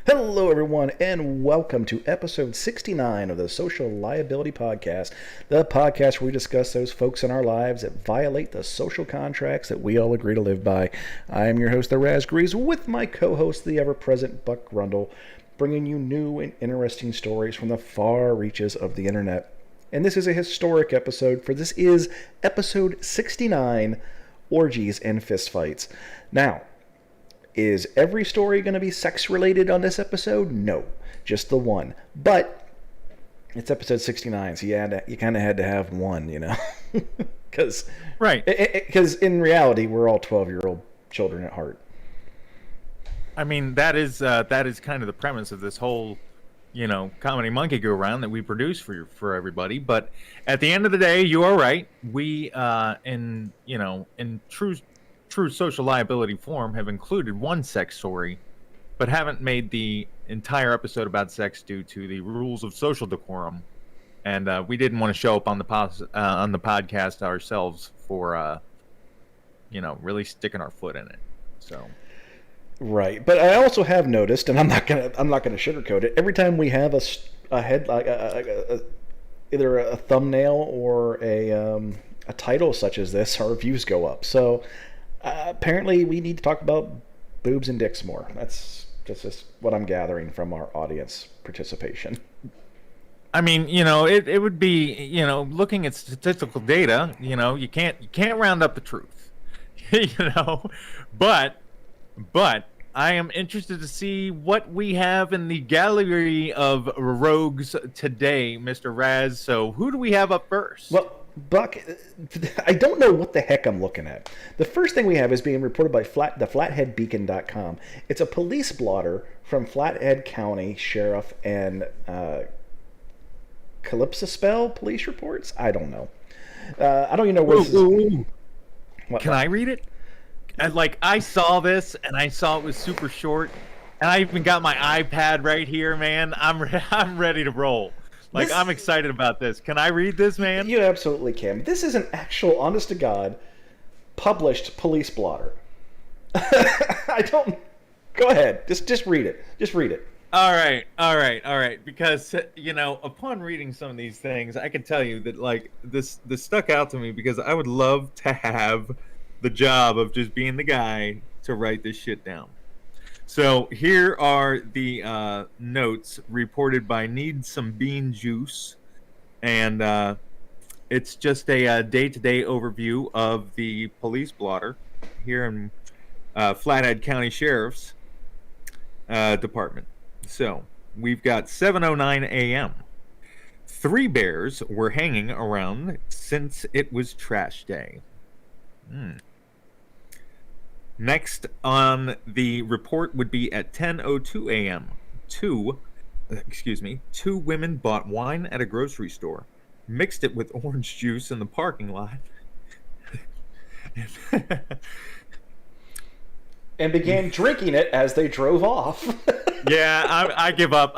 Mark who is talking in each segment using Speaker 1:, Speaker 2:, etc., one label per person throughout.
Speaker 1: Hello, everyone, and welcome to episode 69 of the Social Liability Podcast, the podcast where we discuss those folks in our lives that violate the social contracts that we all agree to live by. I am your host, the Raspberries, with my co-host, the ever-present Buck Grundle, bringing you new and interesting stories from the far reaches of the internet. And this is a historic episode, for this is episode 69, Orgies and Fistfights. Now, is every story going to be sex-related on this episode? No, just the one. But it's episode 69, so you kind of had to have one, you know? Because in reality, we're all 12-year-old children at heart.
Speaker 2: I mean, that is kind of the premise of this whole, comedy monkey go-around that we produce for everybody. But at the end of the day, you are right. We, in true social liability form, have included one sex story, but haven't made the entire episode about sex due to the rules of social decorum, and we didn't want to show up on the podcast ourselves for really sticking our foot in it. So,
Speaker 1: right. But I also have noticed, and I'm not gonna sugarcoat it. Every time we have a head like either a thumbnail or a title such as this, our views go up. So. Apparently, we need to talk about boobs and dicks more. That's just what I'm gathering from our audience participation.
Speaker 2: I mean, it would be, looking at statistical data, you can't round up the truth, but I am interested to see what we have in the gallery of rogues today, Mr. Raz. So who do we have up first?
Speaker 1: Well, Buck, I don't know what the heck I'm looking at. The first thing we have is being reported by the FlatheadBeacon.com. It's a police blotter from Flathead County Sheriff and Calypso Police Reports? I don't know. I don't even know what this is.
Speaker 2: Can I read it? I saw this, and I saw it was super short, and I even got my iPad right here, man. I'm ready to roll. I'm excited about this. Can I read this, man?
Speaker 1: You absolutely can. This is an actual, honest-to-God, published police blotter. I don't... Go ahead. Just read it. Just read it.
Speaker 2: All right. Because, upon reading some of these things, I can tell you that, this stuck out to me because I would love to have the job of just being the guy to write this shit down. So here are the notes reported by Need Some Bean Juice, and it's just a day-to-day overview of the police blotter here in Flathead County Sheriff's Department. So we've got 7:09 a.m. 3 bears were hanging around since it was trash day. Next on the report would be at 10:02 a.m. Two women bought wine at a grocery store, mixed it with orange juice in the parking lot,
Speaker 1: and began drinking it as they drove off.
Speaker 2: Yeah, I give up.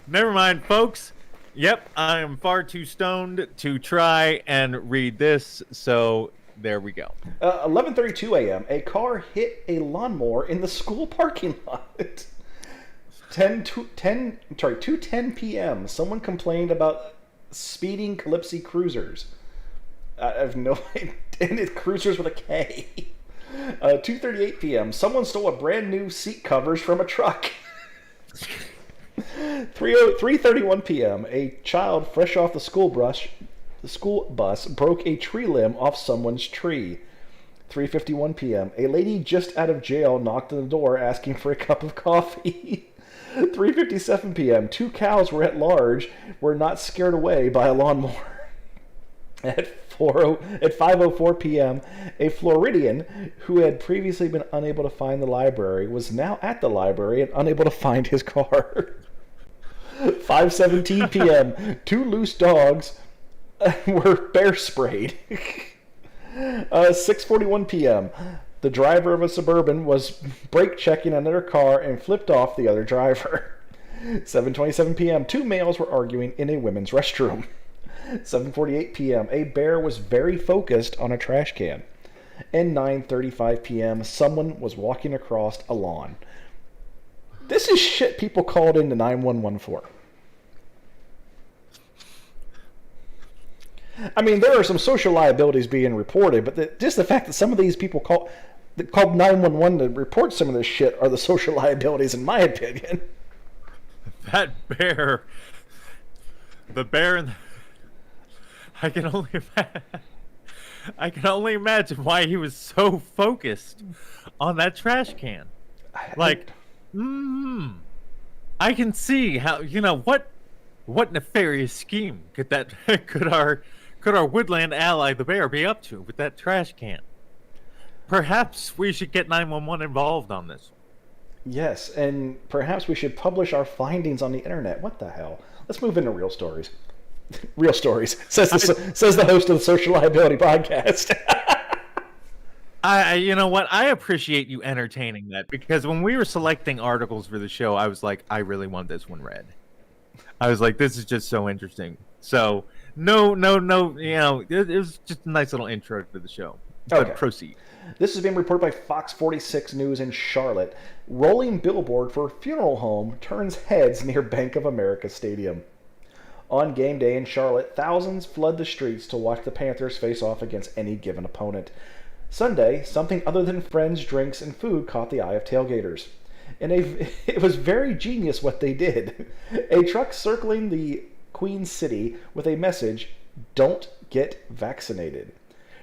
Speaker 2: Never mind, folks. Yep, I am far too stoned to try and read this, so... There we go.
Speaker 1: 11:32 a.m. A car hit a lawnmower in the school parking lot. 2:10 p.m. Someone complained about speeding Calypso cruisers. I have no idea. And it's cruisers with a K. 2:38 p.m. Someone stole a brand new seat covers from a truck. 3:31 p.m. A child fresh off the school bus broke a tree limb off someone's tree. 3:51 p.m. A lady just out of jail knocked on the door asking for a cup of coffee. 3:57 p.m. 2 cows were at large were not scared away by a lawnmower. At 5:04 p.m. a Floridian who had previously been unable to find the library was now at the library and unable to find his car. 5:17 p.m. 2 loose dogs were bear sprayed. 6:41 p.m. The driver of a Suburban was brake checking another car and flipped off the other driver. 7:27 p.m. 2 males were arguing in a women's restroom. 7:48 p.m. A bear was very focused on a trash can. And 9:35 p.m. someone was walking across a lawn. This is shit people called into 911 for. I mean, there are some social liabilities being reported, but just the fact that some of these people called 911 to report some of this shit are the social liabilities, in my opinion.
Speaker 2: That bear, the bear, in the, I can only imagine why he was so focused on that trash can. Like, I can see how, what nefarious scheme could our woodland ally the bear be up to with that trash can? Perhaps we should get 911 involved on this.
Speaker 1: Yes, and perhaps we should publish our findings on the internet. What the hell? Let's move into real stories. Real stories, says the host of the Social Liability Podcast.
Speaker 2: You know what? I appreciate you entertaining that, because when we were selecting articles for the show, I was like, I really want this one read. I was like, this is just so interesting. So, no, it was just a nice little intro to the show. But
Speaker 1: Okay.
Speaker 2: Proceed.
Speaker 1: This has been reported by Fox 46 News in Charlotte. Rolling billboard for funeral home turns heads near Bank of America Stadium. On game day in Charlotte, thousands flood the streets to watch the Panthers face off against any given opponent. Sunday, something other than friends, drinks, and food caught the eye of tailgaters. It was very genius what they did. A truck circling the Queen City with a message, "Don't get vaccinated."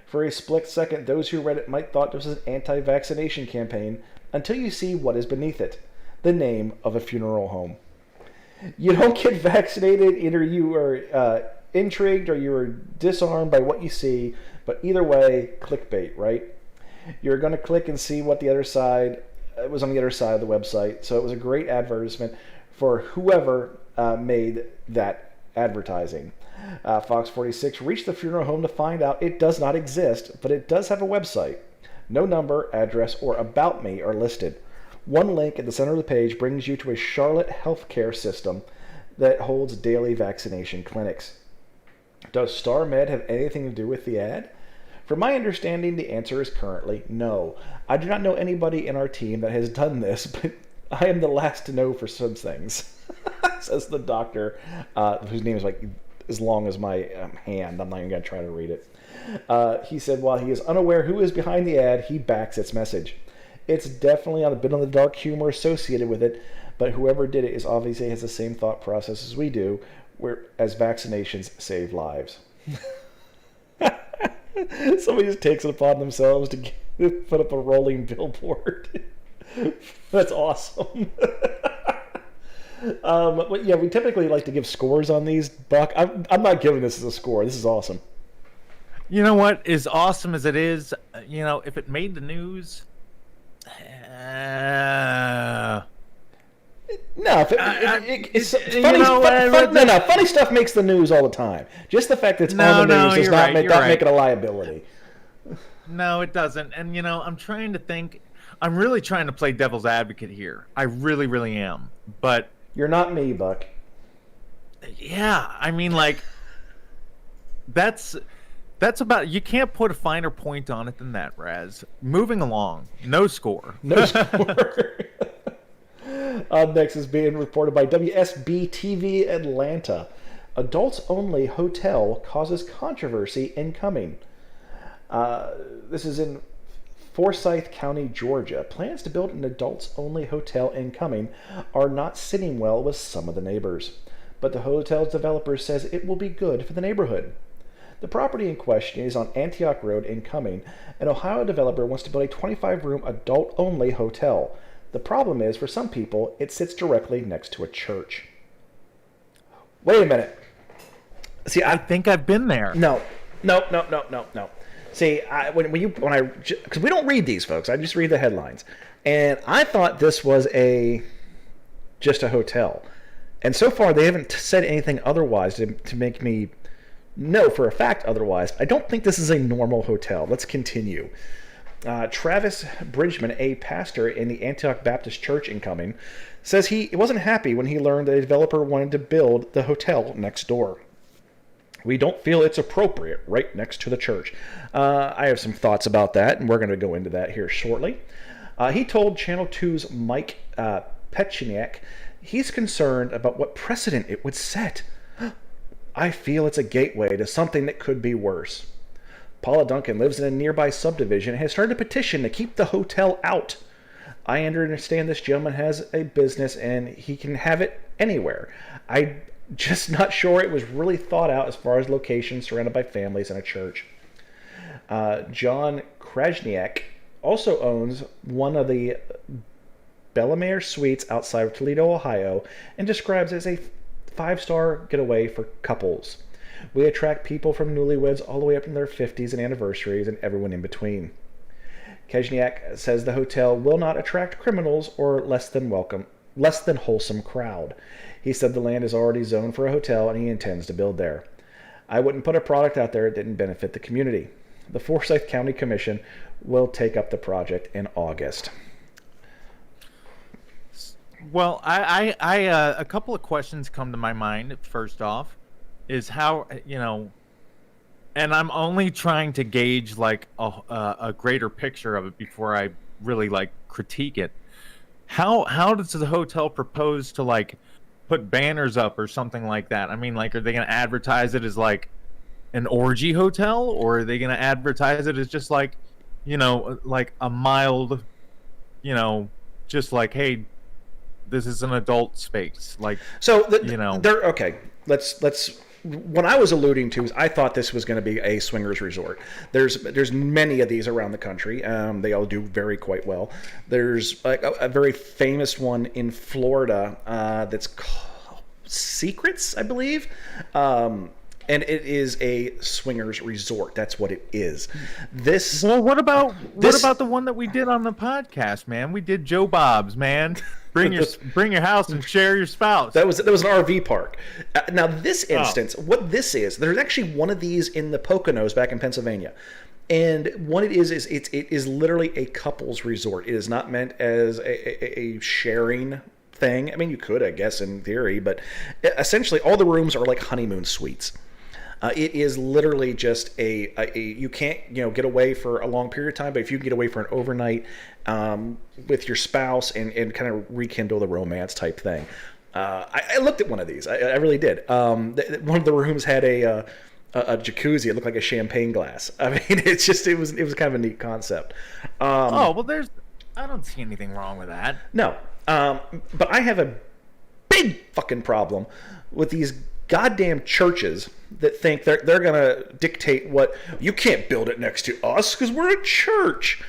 Speaker 1: For a split second, those who read it might thought this was an anti-vaccination campaign, until you see what is beneath it. The name of a funeral home. You don't get vaccinated, either you are intrigued or you are disarmed by what you see, but either way, clickbait, right? You're going to click and see what the other side, it was on the other side of the website, so it was a great advertisement for whoever made that advertising. Fox 46 reached the funeral home to find out it does not exist, but it does have a website. No number, address, or about me are listed. One link at the center of the page brings you to a Charlotte healthcare system that holds daily vaccination clinics. Does StarMed have anything to do with the ad? From my understanding, the answer is currently no. I do not know anybody in our team that has done this, but I am the last to know for some things, says the doctor, whose name is like as long as my hand. I'm not even going to try to read it. He said while he is unaware who is behind the ad, he backs its message. It's definitely a bit on the dark humor associated with it, but whoever did it is obviously has the same thought process as we do, as vaccinations save lives. Somebody just takes it upon themselves to put up a rolling billboard. That's awesome. But yeah, we typically like to give scores on these, Buck. I'm not giving this as a score. This is awesome.
Speaker 2: You know what? As awesome as it is, if it made the news,
Speaker 1: no, funny stuff makes the news all the time. Just the fact that it's on the news does not make it a liability.
Speaker 2: No, it doesn't. And I'm trying to think. I'm really trying to play devil's advocate here. I really, really am. But
Speaker 1: you're not me, Buck.
Speaker 2: Yeah, I mean, like, that's about. You can't put a finer point on it than that, Raz. Moving along, no score.
Speaker 1: No score. Next is being reported by WSB TV Atlanta. Adults only hotel causes controversy incoming. This is in Forsyth County, Georgia. Plans to build an adults-only hotel incoming are not sitting well with some of the neighbors, but the hotel's developer says it will be good for the neighborhood. The property in question is on Antioch Road in Cumming. An Ohio developer wants to build a 25-room adult-only hotel. The problem is, for some people, it sits directly next to a church. Wait a minute. See,
Speaker 2: I think I've been there.
Speaker 1: No. See, because we don't read these, folks. I just read the headlines, and I thought this was just a hotel, and so far they haven't said anything otherwise to make me know for a fact otherwise. I don't think this is a normal hotel. Let's continue. Travis Bridgman, a pastor in the Antioch Baptist Church in Cumming, says he wasn't happy when he learned that a developer wanted to build the hotel next door. We don't feel it's appropriate right next to the church. I have some thoughts about that, and we're going to go into that here shortly. He told Channel 2's Mike Petcheniak, he's concerned about what precedent it would set. I feel it's a gateway to something that could be worse. Paula Duncan lives in a nearby subdivision and has started a petition to keep the hotel out. I understand this gentleman has a business and he can have it anywhere. I'm just not sure it was really thought out as far as location surrounded by families and a church. John Krajniak also owns one of the Bellamere Suites outside of Toledo, Ohio, and describes it as a 5-star getaway for couples. We attract people from newlyweds all the way up to their 50s and anniversaries and everyone in between. Krajniak says the hotel will not attract criminals or less than wholesome crowd. He said the land is already zoned for a hotel and he intends to build there. I wouldn't put a product out there that didn't benefit the community. The Forsyth County Commission will take up the project in August.
Speaker 2: Well, I a couple of questions come to my mind. First off, is how, and I'm only trying to gauge like a greater picture of it before I really like critique it. How does the hotel propose to like put banners up or something like that? I mean, like, are they going to advertise it as like an orgy hotel, or are they going to advertise it as just like, like a mild, just like, hey, this is an adult space, like,
Speaker 1: so they're okay. Let's. What I was alluding to is I thought this was going to be a swingers resort. There's many of these around the country. They all do very quite well. There's a very famous one in Florida that's called Secrets, I believe. And it is a swingers resort. That's what it is.
Speaker 2: Well, what about the one that we did on the podcast, man? We did Joe Bob's, man. Bring your house and share your spouse.
Speaker 1: That was an RV park. Now this instance, what this is, there's actually one of these in the Poconos back in Pennsylvania. And what it is it is literally a couples resort. It is not meant as a sharing thing. I mean, you could, I guess, in theory, but essentially all the rooms are like honeymoon suites. It is literally just you can't get away for a long period of time, but if you can get away for an overnight with your spouse and kind of rekindle the romance type thing. I looked at one of these. I really did. One of the rooms had a jacuzzi. It looked like a champagne glass. I mean, it was kind of a neat concept.
Speaker 2: I don't see anything wrong with that.
Speaker 1: No, but I have a big fucking problem with these goddamn churches that think they're going to dictate what you can't build it next to us because we're a church.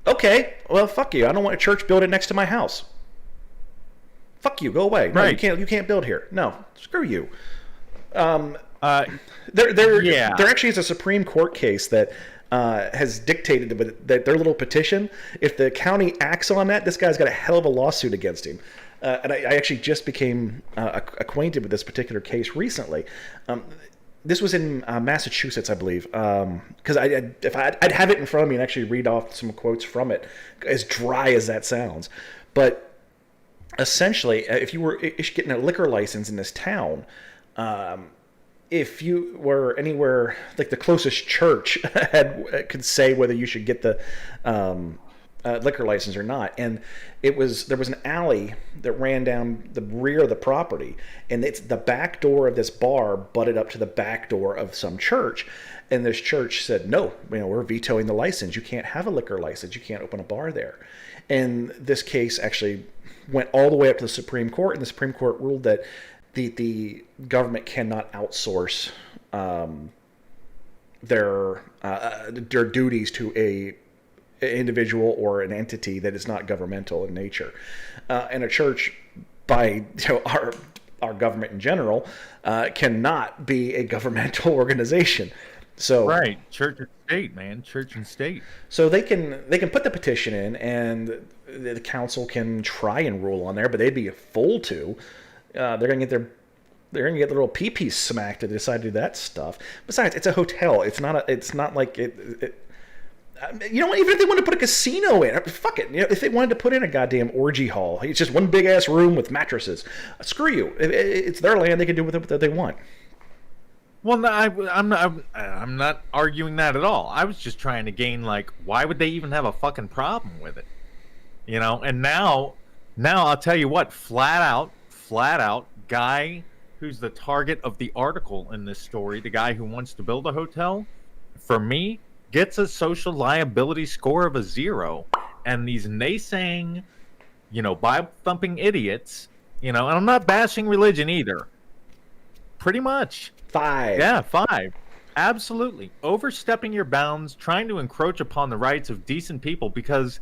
Speaker 1: Okay, well, fuck you. I don't want a church built it next to my house. Fuck you. Go away. No,
Speaker 2: right.
Speaker 1: You can't build here. No, screw you. There actually is a Supreme Court case that has dictated that their little petition. If the county acts on that, this guy's got a hell of a lawsuit against him. And I actually just became acquainted with this particular case recently. This was in Massachusetts, I believe, because I'd have it in front of me and actually read off some quotes from it, as dry as that sounds. But essentially, if you were getting a liquor license in this town, if you were anywhere, like the closest church could say whether you should get the liquor license or not. And there was an alley that ran down the rear of the property, and it's the back door of this bar butted up to the back door of some church. And this church said, no, we're vetoing the license. You can't have a liquor license. You can't open a bar there. And this case actually went all the way up to the Supreme Court, and the Supreme Court ruled that the government cannot outsource their duties to an individual or an entity that is not governmental in nature. And a church, by our government in general, cannot be a governmental organization. So
Speaker 2: right, church and state, man, church and state.
Speaker 1: So they can put the petition in, and the council can try and rule on there, but they'd be a fool to. They're gonna get their little pee-pee smacked to decide to do that stuff. Besides, it's a hotel. It's not like it. Even if they wanted to put a casino in, fuck it. If they wanted to put in a goddamn orgy hall, it's just one big ass room with mattresses. Screw you. It's their land. They can do with it what they want.
Speaker 2: Well, no, I'm not arguing that at all. I was just trying to gain, like, why would they even have a fucking problem with it? And now Now I'll tell you what, flat out, guy who's the target of the article in this story, the guy who wants to build a hotel, for me, gets a social liability score of a 0. And these naysaying, Bible thumping idiots, and I'm not bashing religion either. Pretty much.
Speaker 1: 5.
Speaker 2: Yeah, 5. Absolutely. Overstepping your bounds, trying to encroach upon the rights of decent people because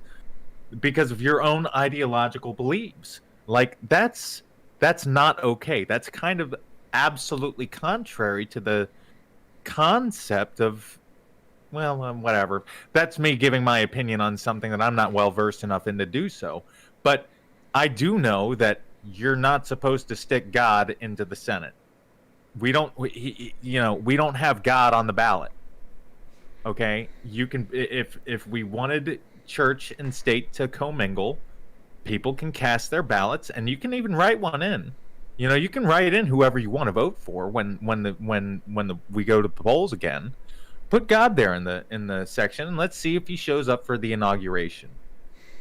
Speaker 2: of your own ideological beliefs. Like that's not okay. That's kind of absolutely contrary to the concept of, well, whatever. That's me giving my opinion on something that I'm not well versed enough in to do so. But I do know that you're not supposed to stick God into the Senate. We don't have God on the ballot. Okay, you can, if we wanted church and state to commingle, people can cast their ballots, and you can even write one in. You can write in whoever you want to vote for when we go to the polls again. Put God there in the section, and let's see if he shows up for the inauguration.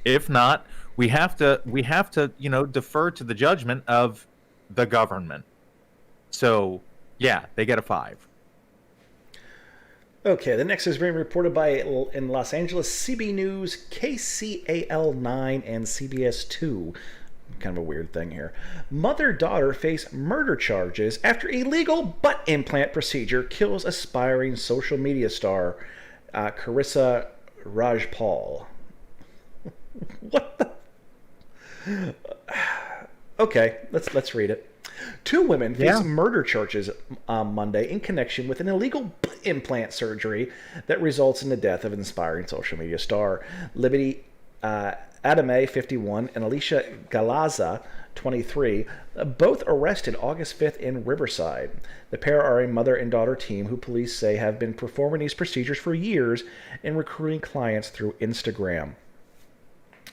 Speaker 2: If not, we have to defer to the judgment of the government. So yeah, they get a 5.
Speaker 1: Okay, the next is being reported by in Los Angeles CB News, KCAL 9, and CBS 2. Kind of a weird thing here. Mother-daughter face murder charges after illegal butt implant procedure kills aspiring social media star Carissa Rajpal. What the? Okay, let's read it. 2 women face murder charges on Monday in connection with an illegal butt implant surgery that results in the death of an inspiring social media star. Liability Adame, 51, and Alicia Galaza, 23, both arrested August 5th in Riverside. The pair are a mother and daughter team who police say have been performing these procedures for years and recruiting clients through Instagram.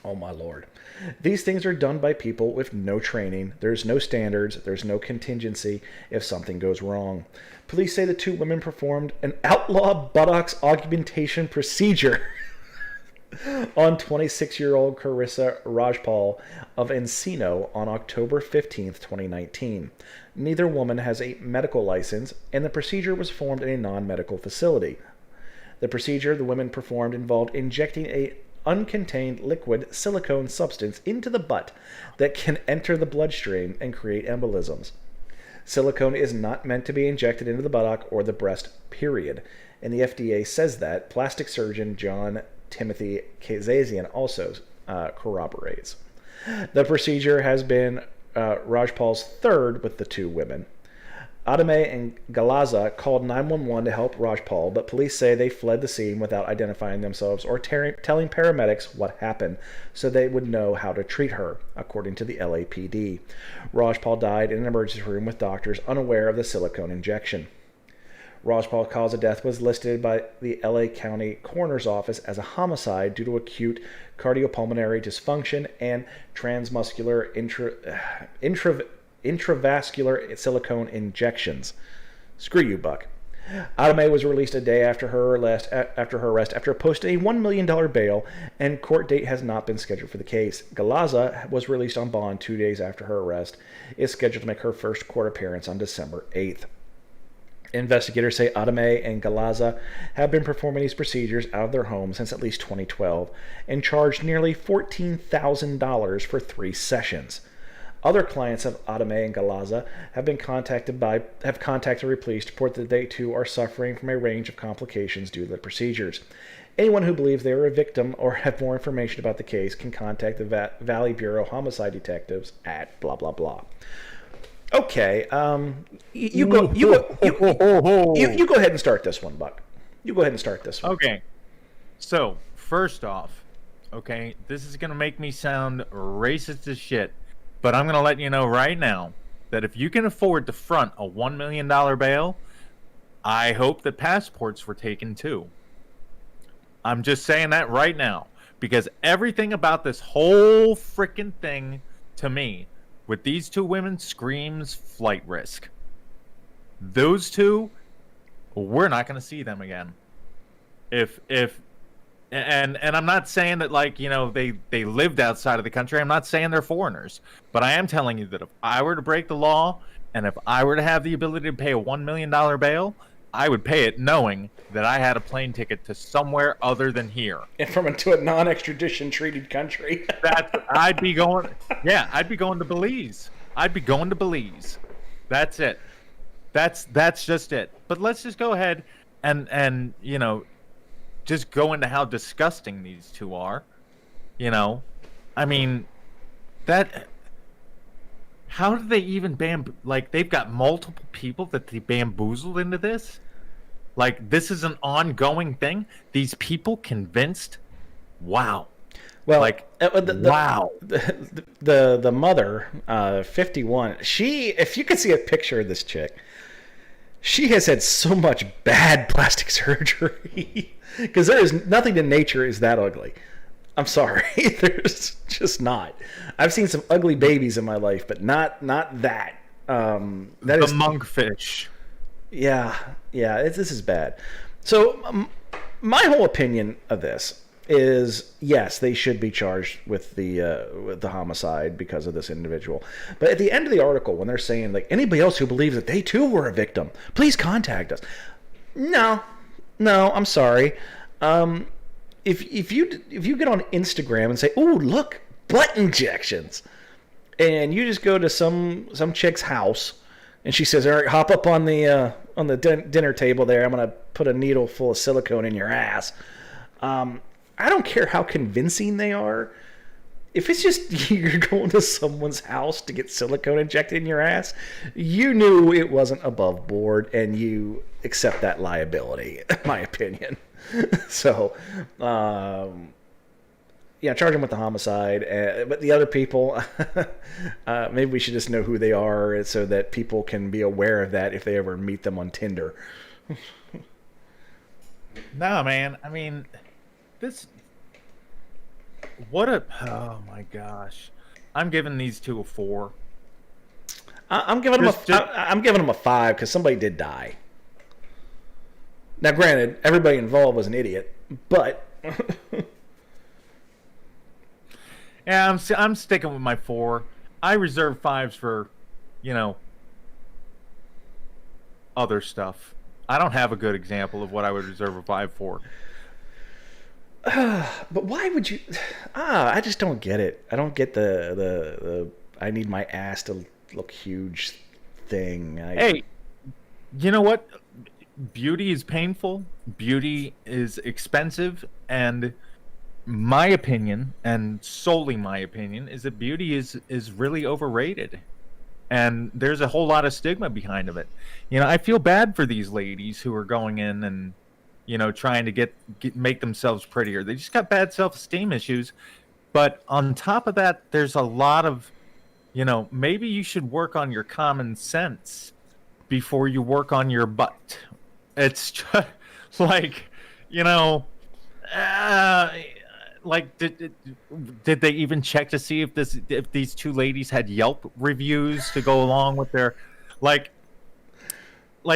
Speaker 1: Oh my lord. These things are done by people with no training. There's no standards. There's no contingency if something goes wrong. Police say the 2 women performed an outlaw buttocks augmentation procedure on 26-year-old Carissa Rajpal of Encino on October 15, 2019. Neither woman has a medical license, and the procedure was performed in a non-medical facility. The procedure the women performed involved injecting a uncontained liquid silicone substance into the butt that can enter the bloodstream and create embolisms. Silicone is not meant to be injected into the buttock or the breast, period. And the FDA says that. Plastic surgeon John Timothy Kazazian also corroborates. The procedure has been Rajpal's 3rd with the 2 women. Adame and Galaza called 911 to help Rajpal, but police say they fled the scene without identifying themselves or telling paramedics what happened so they would know how to treat her, according to the LAPD. Rajpal died in an emergency room with doctors unaware of the silicone injection. Rajpal's cause of death was listed by the LA County Coroner's Office as a homicide due to acute cardiopulmonary dysfunction and transmuscular intravascular silicone injections. Screw you, Buck. Adame was released a day after her arrest after posting a $1 million bail, and court date has not been scheduled for the case. Galaza was released on bond 2 days after her arrest, is scheduled to make her first court appearance on December 8th. Investigators say Adame and Galaza have been performing these procedures out of their home since at least 2012 and charged nearly $14,000 for 3 sessions. Other clients of Adame and Galaza have contacted the police to report that they too are suffering from a range of complications due to the procedures. Anyone who believes they are a victim or have more information about the case can contact the Valley Bureau homicide detectives at blah blah blah. Okay, you go ahead and start this one, Buck. You go ahead and start this one.
Speaker 2: Okay. So, first off, okay, this is going to make me sound racist as shit, but I'm going to let you know right now that if you can afford to front a $1 million bail, I hope that passports were taken too. I'm just saying that right now, because everything about this whole freaking thing, to me, with these 2 women, screams flight risk. Those 2, we're not going to see them again. If and I'm not saying that, like, they lived outside of the country. I'm not saying they're foreigners, but I am telling you that if I were to break the law and if I were to have the ability to pay a $1 million bail, I would pay it knowing that I had a plane ticket to somewhere other than here.
Speaker 1: And to a non-extradition treated country.
Speaker 2: I'd be going to Belize. I'd be going to Belize. That's it. That's just it. But let's just go ahead and just go into how disgusting these two are. I mean, how do they even they've got multiple people that they bamboozled into this? Like, this is an ongoing thing. These people convinced. Wow.
Speaker 1: Well,
Speaker 2: wow.
Speaker 1: The mother, 51. If you could see a picture of this chick, she has had so much bad plastic surgery because there is nothing in nature is that ugly. I'm sorry, there's just not. I've seen some ugly babies in my life, but not that.
Speaker 2: The monkfish.
Speaker 1: Yeah, this is bad. So my whole opinion of this is, yes, they should be charged with the homicide because of this individual. But at the end of the article, when they're saying, like, anybody else who believes that they too were a victim, please contact us. No, I'm sorry. If you get on Instagram and say, "Ooh, look, butt injections," and you just go to some chick's house and she says, "All right, hop up on the dinner table there. I'm gonna put a needle full of silicone in your ass." I don't care how convincing they are. If it's just you're going to someone's house to get silicone injected in your ass, you knew it wasn't above board, and you accept that liability, in my opinion. So, charge them with the homicide. But the other people, maybe we should just know who they are so that people can be aware of that if they ever meet them on Tinder.
Speaker 2: No, man. I mean, oh my gosh. I'm giving these two a 4.
Speaker 1: I'm giving them a 5 because somebody did die. Now, granted, everybody involved was an idiot, but
Speaker 2: yeah, I'm sticking with my 4. I reserve 5s for, other stuff. I don't have a good example of what I would reserve a 5 for.
Speaker 1: But why would you? I just don't get it. I don't get the I need my ass to look huge thing.
Speaker 2: Hey, you know what? Beauty is painful. Beauty is expensive, and my opinion, and solely my opinion, is that beauty is really overrated, and there's a whole lot of stigma behind of it. I feel bad for these ladies who are going in and trying to make themselves prettier. They just got bad self-esteem issues. But on top of that, there's a lot of, maybe you should work on your common sense before you work on your butt. It's just like, did they even check to see if these two ladies had Yelp reviews to go along with their, like,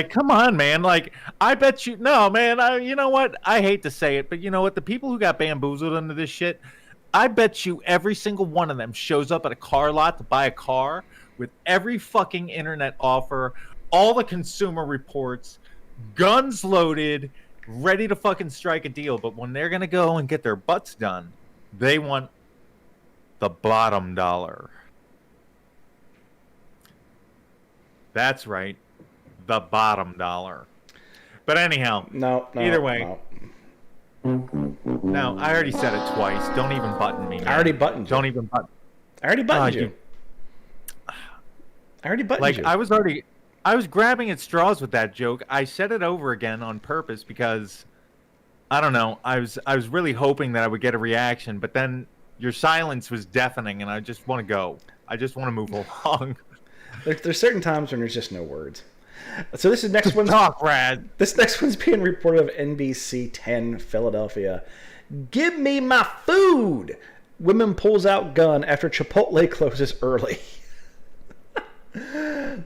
Speaker 2: come on, man. Like, I bet you, no, man, you know what? I hate to say it, but you know what? The people who got bamboozled into this shit, I bet you every single one of them shows up at a car lot to buy a car with every fucking internet offer, all the consumer reports, guns loaded, ready to fucking strike a deal. But when they're going to go and get their butts done, they want the bottom dollar. That's right. The bottom dollar. But anyhow,
Speaker 1: no,
Speaker 2: either way. No, I already said it twice. Don't even button me, man.
Speaker 1: I already buttoned you.
Speaker 2: Don't even button.
Speaker 1: I already buttoned you. I already buttoned you.
Speaker 2: I was grabbing at straws with that joke. I said it over again on purpose because I don't know. I was really hoping that I would get a reaction, but then your silence was deafening, and I just want to go. I just want to move along.
Speaker 1: There's certain times when there's just no words. So this next one's This next one's being reported of NBC 10 Philadelphia. Give me my food. Women pulls out gun after Chipotle closes early.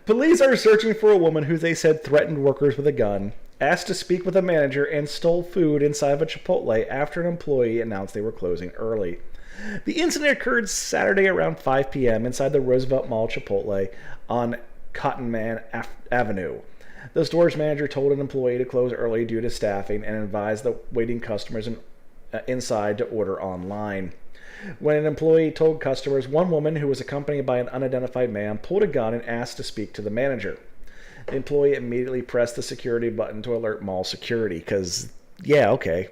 Speaker 1: Police are searching for a woman who they said threatened workers with a gun asked to speak with a manager, and stole food inside of a Chipotle after an employee announced they were closing early. The incident occurred Saturday around 5 p.m. inside the Roosevelt Mall Chipotle on Cottonman Avenue. The store's manager told an employee to close early due to staffing and advised the waiting customers inside to order online. When an employee told customers, one woman who was accompanied by an unidentified man pulled a gun and asked to speak to the manager. The employee immediately pressed the security button to alert mall security because, yeah, okay.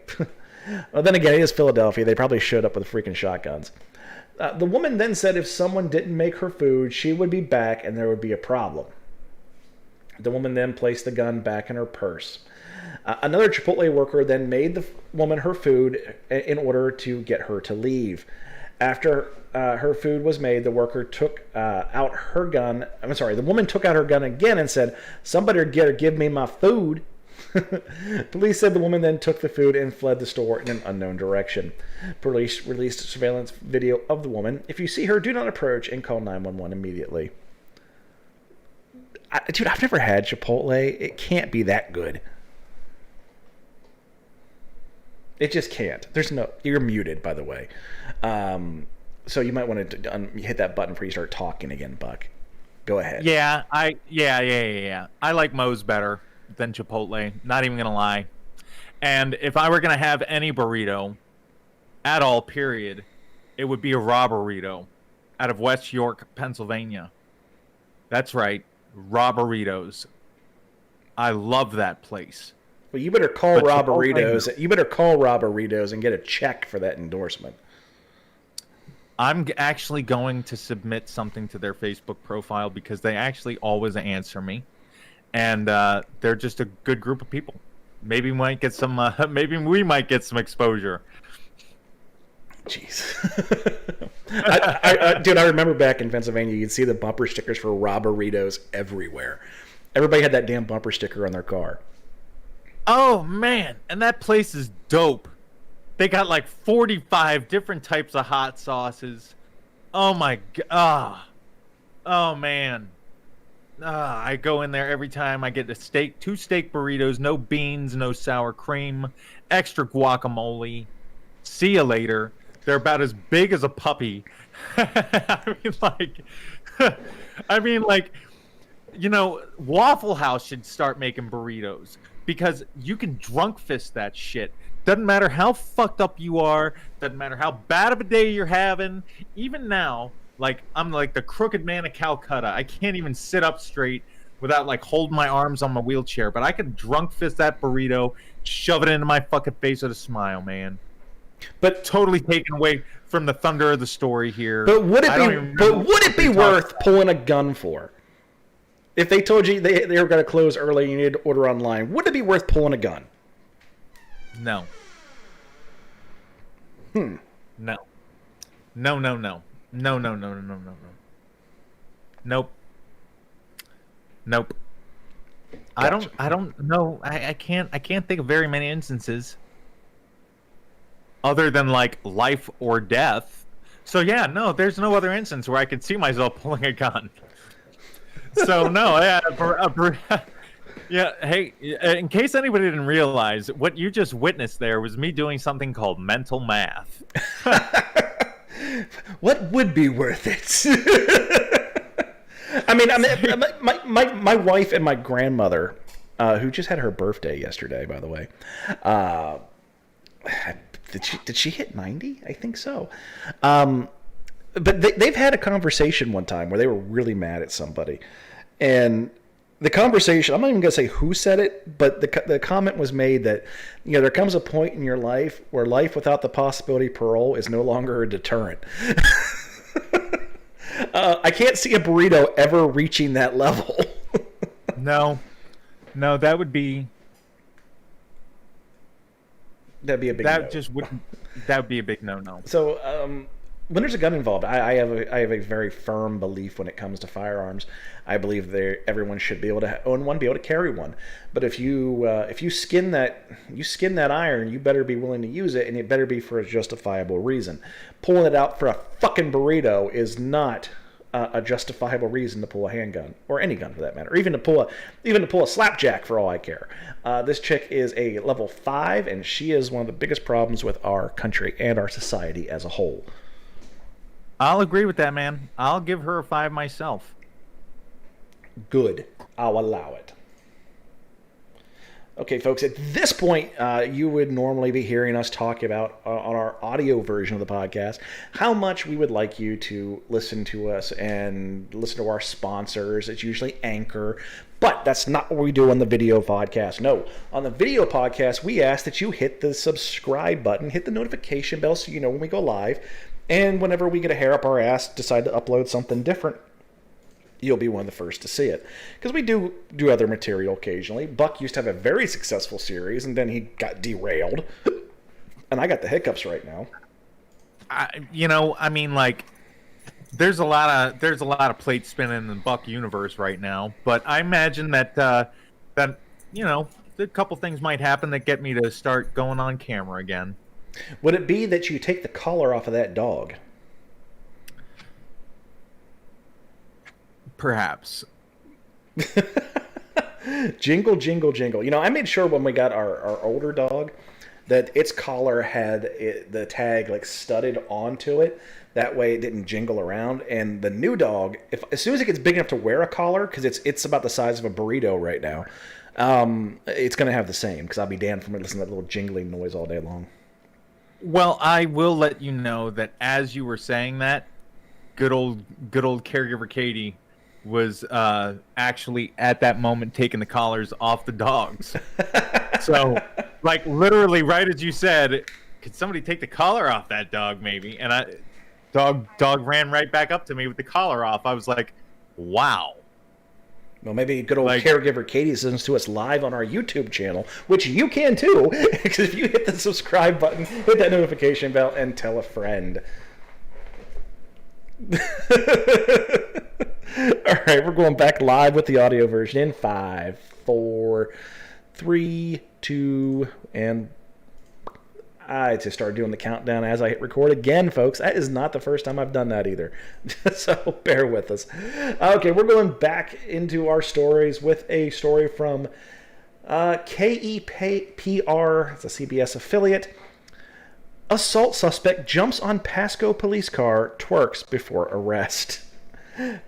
Speaker 1: Well, then again, it is Philadelphia. They probably showed up with freaking shotguns. The woman then said if someone didn't make her food, she would be back and there would be a problem. The woman then placed the gun back in her purse. Another Chipotle worker then made the woman her food in order to get her to leave. After her food was made, the worker took out her gun. I'm sorry, the woman took out her gun again and said, "Somebody give me my food." Police said the woman then took the food and fled the store in an unknown direction. Police released surveillance video of the woman. If you see her, do not approach and call 911 immediately. Dude, I've never had Chipotle. It can't be that good. It just can't. There's no... You're muted, by the way. So you might want to hit that button before you start talking again, Buck. Go ahead.
Speaker 2: Yeah. I like Moe's better than Chipotle. Not even gonna lie. And if I were gonna have any burrito at all, period, it would be a raw burrito out of West York, Pennsylvania. That's right, raw burritos. I love that place.
Speaker 1: Well, you better call Raw Burritos. You better call Raw Burritos and get a check for that endorsement.
Speaker 2: I'm actually going to submit something to their Facebook profile because they actually always answer me, and they're just a good group of people. Maybe we might get some. Maybe we might get some exposure.
Speaker 1: Jeez, dude, I remember back in Pennsylvania, you'd see the bumper stickers for Raw Burritos everywhere. Everybody had that damn bumper sticker on their car.
Speaker 2: Oh, man. And that place is dope. They got like 45 different types of hot sauces. Oh, my God. Oh, man. I go in there every time. I get two steak burritos, no beans, no sour cream, extra guacamole. See you later. They're about as big as a puppy. I mean, like, you know, Waffle House should start making burritos. Because you can drunk fist that shit. Doesn't matter how fucked up you are. Doesn't matter how bad of a day you're having. Even now, like, I'm like the crooked man of Calcutta. I can't even sit up straight without, like, holding my arms on my wheelchair. But I can drunk fist that burrito, shove it into my fucking face with a smile, man. But totally taken away from the thunder of the story here.
Speaker 1: But would it be worth pulling a gun for? If they told you they were going to close early and you needed to order online, would it be worth pulling a gun?
Speaker 2: No.
Speaker 1: No.
Speaker 2: No. Nope. Nope.
Speaker 1: Gotcha.
Speaker 2: I don't know. I can't think of very many instances other than like life or death. So yeah, no, there's no other instance where I could see myself pulling a gun. So no, yeah. Hey, in case anybody didn't realize, what you just witnessed there was me doing something called mental math.
Speaker 1: What would be worth it? I mean, my wife and my grandmother, who just had her birthday yesterday, by the way. Did she hit 90? I think so. But they've had a conversation one time where they were really mad at somebody. And the conversation, I'm not even going to say who said it, but the comment was made that, you know, there comes a point in your life where life without the possibility of parole is no longer a deterrent. I can't see a burrito ever reaching that level.
Speaker 2: No, that would be...
Speaker 1: That'd be a big no.
Speaker 2: That would be a big no.
Speaker 1: So, when there's a gun involved, I have a very firm belief when it comes to firearms. I believe everyone should be able to own one, be able to carry one. But if you skin that iron, you better be willing to use it, and it better be for a justifiable reason. Pulling it out for a fucking burrito is not a justifiable reason to pull a handgun, or any gun for that matter, or even to pull a slapjack for all I care. This chick is a level 5, and she is one of the biggest problems with our country and our society as a whole.
Speaker 2: I'll agree with that, man. I'll give her a 5 myself.
Speaker 1: Good. I'll allow it. Okay, folks, at this point, you would normally be hearing us talk about, on our audio version of the podcast, how much we would like you to listen to us and listen to our sponsors. It's usually Anchor, but that's not what we do on the video podcast. No, on the video podcast, we ask that you hit the subscribe button, hit the notification bell so you know when we go live, and whenever we get a hair up our ass, decide to upload something different, you'll be one of the first to see it. Because we do other material occasionally. Buck used to have a very successful series, and then he got derailed. And I got the hiccups right now.
Speaker 2: There's a lot of plate spinning in the Buck universe right now. But I imagine that a couple things might happen that get me to start going on camera again.
Speaker 1: Would it be that you take the collar off of that dog?
Speaker 2: Perhaps.
Speaker 1: Jingle, jingle, jingle. I made sure when we got our older dog that its collar had the tag like studded onto it. That way it didn't jingle around. And the new dog, as soon as it gets big enough to wear a collar, because it's about the size of a burrito right now, it's going to have the same, because I'll be damned from listening to that little jingling noise all day long.
Speaker 2: Well, I will let you know that as you were saying that, good old caregiver Katie was actually at that moment taking the collars off the dogs. So, like, literally right as you said, could somebody take the collar off that dog maybe? And dog ran right back up to me with the collar off. I was like, wow.
Speaker 1: Well, maybe good old caregiver Katie listens to us live on our YouTube channel, which you can too, because if you hit the subscribe button, hit that notification bell, and tell a friend. All right, we're going back live with the audio version in 5, 4, 3, 2, and I just started doing the countdown as I hit record again, folks. That is not the first time I've done that either. So bear with us. Okay, we're going back into our stories with a story from KEPR, it's a CBS affiliate. Assault suspect jumps on Pasco police car, twerks before arrest.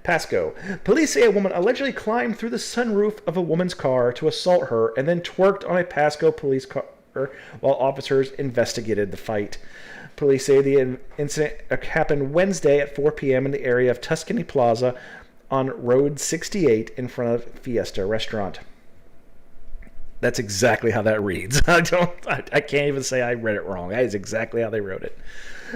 Speaker 1: Pasco. Police say a woman allegedly climbed through the sunroof of a woman's car to assault her and then twerked on a Pasco police car while officers investigated the fight. Police say the incident happened Wednesday at 4 p.m. in the area of Tuscany Plaza on Road 68 in front of Fiesta Restaurant. That's exactly how that reads. I can't even say I read it wrong. That is exactly how they wrote it.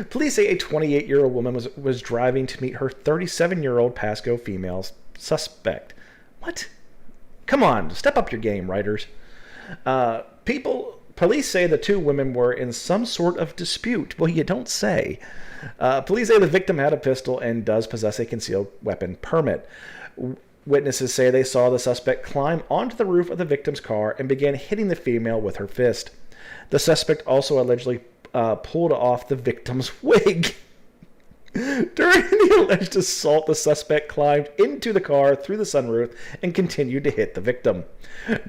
Speaker 1: Police say a 28-year-old woman was driving to meet her 37-year-old Pasco female suspect. What? Come on, step up your game, writers. Police say the two women were in some sort of dispute. Well, you don't say. Police say the victim had a pistol and does possess a concealed weapon permit. Witnesses say they saw the suspect climb onto the roof of the victim's car and began hitting the female with her fist. The suspect also allegedly pulled off the victim's wig. During the alleged assault, the suspect climbed into the car through the sunroof and continued to hit the victim.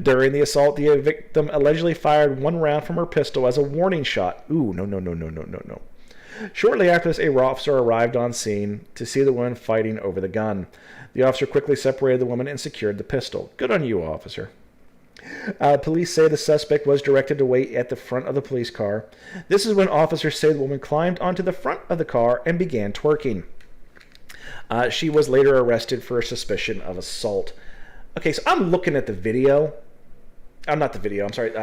Speaker 1: During the assault, the victim allegedly fired one round from her pistol as a warning shot. Ooh, no. Shortly after this, a officer arrived on scene to see the woman fighting over the gun. The officer quickly separated the woman and secured the pistol. Good on you, officer. Police say the suspect was directed to wait at the front of the police car. This is when officers say the woman climbed onto the front of the car and began twerking. She was later arrested for suspicion of assault. Okay, so I'm looking at the video. Not the video, I'm sorry,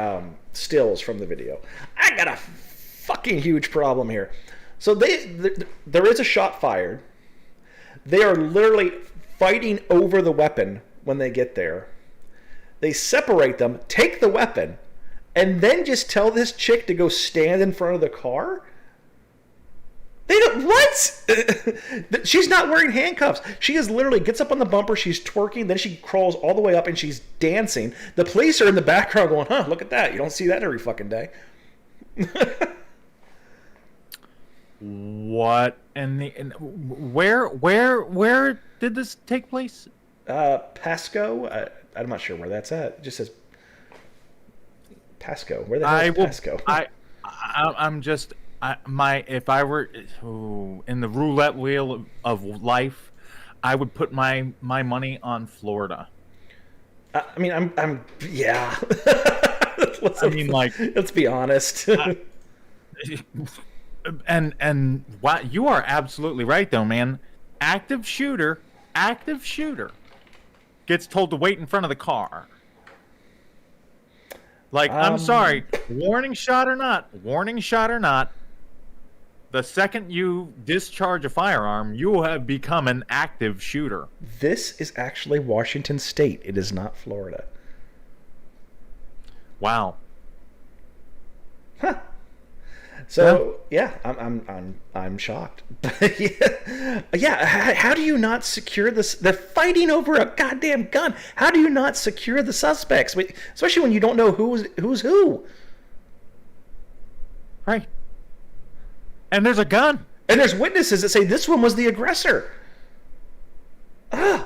Speaker 1: stills from the video. I got a fucking huge problem here. So there is a shot fired. They are literally fighting over the weapon when they get there. They separate them, take the weapon, and then just tell this chick to go stand in front of the car? They don't, what? She's not wearing handcuffs. She is literally gets up on the bumper, she's twerking, then she crawls all the way up and she's dancing. The police are in the background going, look at that. You don't see that every fucking day.
Speaker 2: What? And where did this take place?
Speaker 1: Pasco. I'm not sure where that's at. It just says Pasco. Where the hell
Speaker 2: I
Speaker 1: is
Speaker 2: will.
Speaker 1: Pasco?
Speaker 2: I'm just. If I were in the roulette wheel of life, I would put my money on Florida.
Speaker 1: I mean, yeah.
Speaker 2: I mean, like,
Speaker 1: let's be honest.
Speaker 2: and wow, you are absolutely right, though, man. Active shooter gets told to wait in front of the car. Like, I'm sorry, warning shot or not, the second you discharge a firearm, you have become an active shooter.
Speaker 1: This is actually Washington State. It is not Florida.
Speaker 2: Wow.
Speaker 1: Huh. So yeah, I'm shocked. yeah. How do you not secure this? They're fighting over a goddamn gun. How do you not secure the suspects? Especially when you don't know who's who.
Speaker 2: Right. And there's a gun.
Speaker 1: And there's witnesses that say this one was the aggressor. And